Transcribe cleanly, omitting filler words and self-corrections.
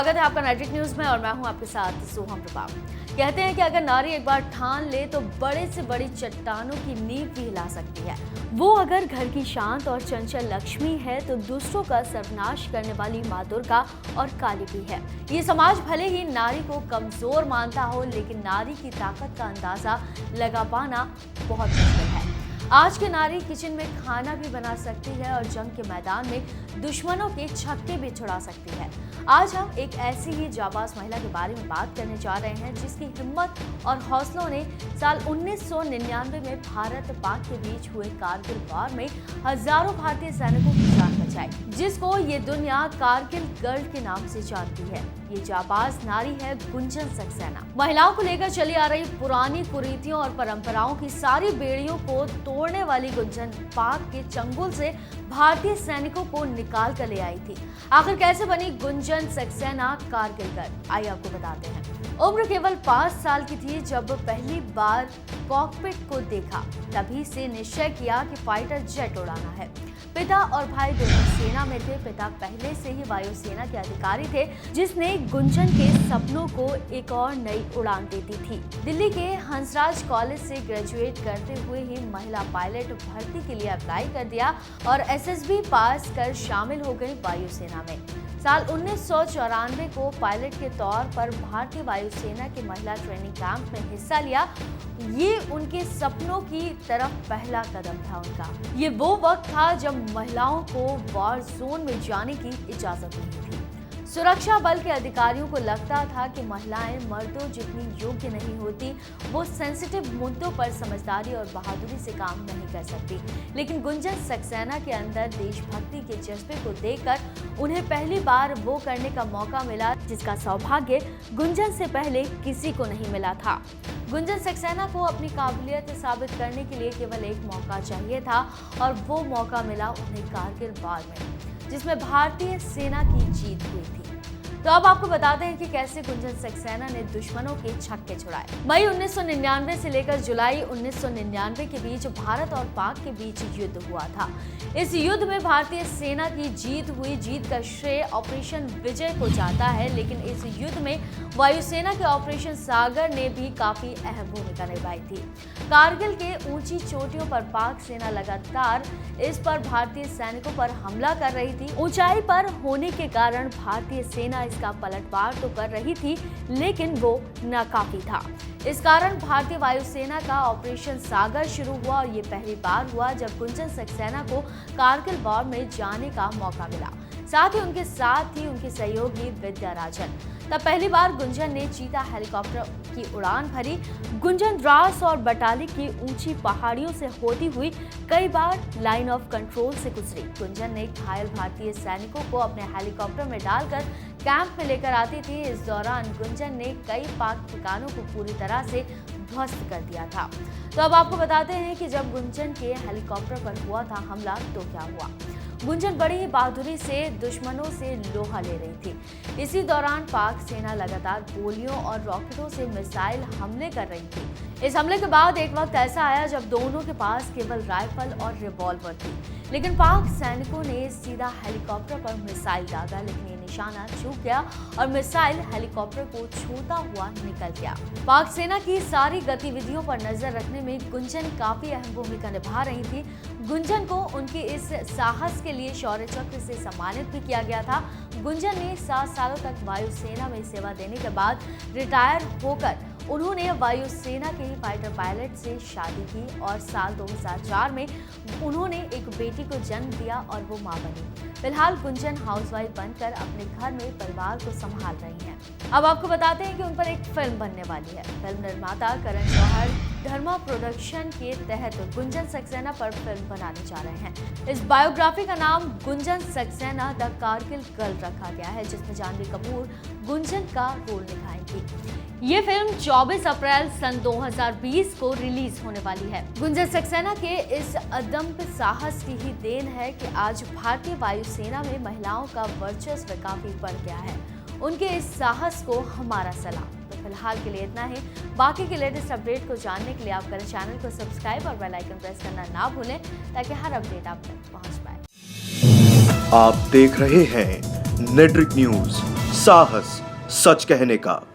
स्वागत है आपका नेट्रिक न्यूज में और मैं हूं आपके साथ सोहम प्रभा। कहते हैं कि अगर नारी एक बार ठान ले तो बड़े से बड़ी चट्टानों की नींव भी हिला सकती है। वो अगर घर की शांत और चंचल लक्ष्मी है तो दूसरों का सर्वनाश करने वाली माँ दुर्गा और काली भी है। ये समाज भले ही नारी को कमजोर मानता हो, लेकिन नारी की ताकत का अंदाजा लगा पाना बहुत मुश्किल है। आज की नारी किचन में खाना भी बना सकती है और जंग के मैदान में दुश्मनों के छक्के भी छुड़ा सकती है। आज हम एक ऐसी ही जाबाज महिला के बारे में बात करने जा रहे हैं जिसकी हिम्मत और हौसलों ने साल 1999 में भारत पाक के बीच हुए कारगिल वॉर में हजारों भारतीय सैनिकों की जान बचाई, जिसको ये दुनिया कारगिल गर्ल के नाम से जानती है। ये जाबाज नारी है गुंजन सक्सेना। महिलाओं को लेकर चली आ रही पुरानी कुरीतियों और परंपराओं की सारी बेड़ियों को तोड़ने वाली गुंजन पाक के चंगुल से भारतीय सैनिकों को निकाल कर ले आई थी। आखिर कैसे बनी गुंजन सक्सेना कारगिल गर्ल, आइए आपको बताते हैं। उम्र केवल 5 साल की थी जब पहली बार कॉकपिट को देखा। तभी से निश्चय किया कि फाइटर जेट उड़ाना है। पिता और भाई दोनों सेना में थे। पिता पहले से ही वायुसेना के अधिकारी थे, जिसने गुंजन के सपनों को एक और नई उड़ान देती थी। दिल्ली के हंसराज कॉलेज से ग्रेजुएट करते हुए ही महिला पायलट भर्ती के लिए अप्लाई कर दिया और एसएसबी पास कर शामिल हो गई वायुसेना में। साल 1994 को पायलट के तौर पर भारतीय वायुसेना के महिला ट्रेनिंग कैंप में हिस्सा लिया। ये उनके सपनों की तरफ पहला कदम था उनका। ये वो वक्त था जब महिलाओं को वॉर जोन में जाने की इजाजत नहीं थी। सुरक्षा बल के अधिकारियों को लगता था कि महिलाएं मर्दों जितनी योग्य नहीं होती, वो सेंसिटिव मुद्दों पर समझदारी और बहादुरी से काम नहीं कर सकती। लेकिन गुंजन सक्सेना के अंदर देशभक्ति के जज्बे को देखकर उन्हें पहली बार वो करने का मौका मिला जिसका सौभाग्य गुंजन से पहले किसी को नहीं मिला था। गुंजन सक्सेना को अपनी काबिलियत साबित करने के लिए केवल एक मौका चाहिए था और वो मौका मिला उन्हें कारगिल वॉर में, जिसमें भारतीय सेना की जीत हुई थी। तो अब आपको बताते हैं कि कैसे गुंजन सक्सेना ने दुश्मनों के छक्के छुड़ाए। मई 1999 से लेकर जुलाई 1999 के बीच भारत और पाक के बीच युद्ध हुआ था। इस युद्ध में भारतीय सेना की जीत हुई। जीत का श्रेय ऑपरेशन विजय को जाता है, लेकिन इस युद्ध में वायुसेना के ऑपरेशन सागर ने भी काफी अहम भूमिका निभाई थी। कारगिल के ऊंची चोटियों पर पाक सेना लगातार इस पर भारतीय सैनिकों पर हमला कर रही थी। ऊंचाई पर होने के कारण भारतीय सेना इसका पलटवार तो कर रही थी, लेकिन वो नाकाफी था। इस कारण भारतीय वायुसेना का ऑपरेशन सागर शुरू हुआ और ये पहली बार हुआ जब गुंजन सक्सेना को कारगिल वॉर में जाने का मौका मिला। साथ ही उनके सहयोगी विद्या राजन। तब पहली बार गुंजन ने चीता हेलीकॉप्टर की उड़ान भरी। गुंजन द्रास और बटाली की ऊंची पहाड़ियों से होती हुई कई बार लाइन ऑफ कंट्रोल से गुजरी। गुंजन ने घायल भारतीय सैनिकों को अपने हेलीकॉप्टर में डालकर कैंप में लेकर आती थी। इस दौरान गुंजन ने कई पाक ठिकानों को पूरी तरह से ध्वस्त कर दिया था। तो अब आपको बताते हैं कि जब गुंजन के हेलीकॉप्टर पर हुआ था हमला तो क्या हुआ। गुंजन बड़ी ही बहादुरी से दुश्मनों से लोहा ले रही थी। इसी दौरान पाक सेना लगातार गोलियों और रॉकेटों से मिसाइल हमले कर रही थी। इस हमले के बाद एक वक्त ऐसा आया जब दोनों के पास केवल राइफल और रिवॉल्वर थी, लेकिन पाक सैनिकों ने सीधा हेलीकॉप्टर पर मिसाइल दागा, लेकिन ये निशाना चूक गया और मिसाइल हेलीकॉप्टर को छूता हुआ निकल गया। पाक सेना की सारी गतिविधियों पर नजर रखने में गुंजन काफी अहम भूमिका निभा रही थी। गुंजन को उनके इस साहस के लिए शौर्य चक्र से सम्मानित भी किया गया था। गुंजन ने 7 सालों तक वायुसेना में सेवा देने के बाद रिटायर होकर उन्होंने वायुसेना के ही फाइटर पायलट से शादी की और साल 2004 में उन्होंने एक बेटी को जन्म दिया और वो मां बनी। फिलहाल गुंजन हाउसवाइफ बनकर अपने घर में परिवार को संभाल रही हैं। अब आपको बताते हैं कि उन पर एक फिल्म बनने वाली है। फिल्म निर्माता करण जौहर धर्मा प्रोडक्शन के तहत गुंजन सक्सेना पर फिल्म बनाने जा रहे हैं। इस बायोग्राफी का नाम गुंजन सक्सेना द कारगिल गर्ल रखा गया है, जिसमें जानवी कपूर गुंजन का रोल निभाएंगी। ये फिल्म 24 अप्रैल सन 2020 को रिलीज होने वाली है। गुंजन सक्सेना के इस अदम्य साहस की ही देन है कि आज भारतीय वायुसेना में महिलाओं का वर्चस्व काफी बढ़ गया है। उनके इस साहस को हमारा सलाम। तो फिलहाल के लिए इतना ही। बाकी के लेटेस्ट अपडेट को जानने के लिए आप करें चैनल को सब्सक्राइब और बेल आइकन प्रेस करना ना भूलें, ताकि हर अपडेट आप तक पहुंच पाए। आप देख रहे हैं नेट्रिक न्यूज, साहस सच कहने का।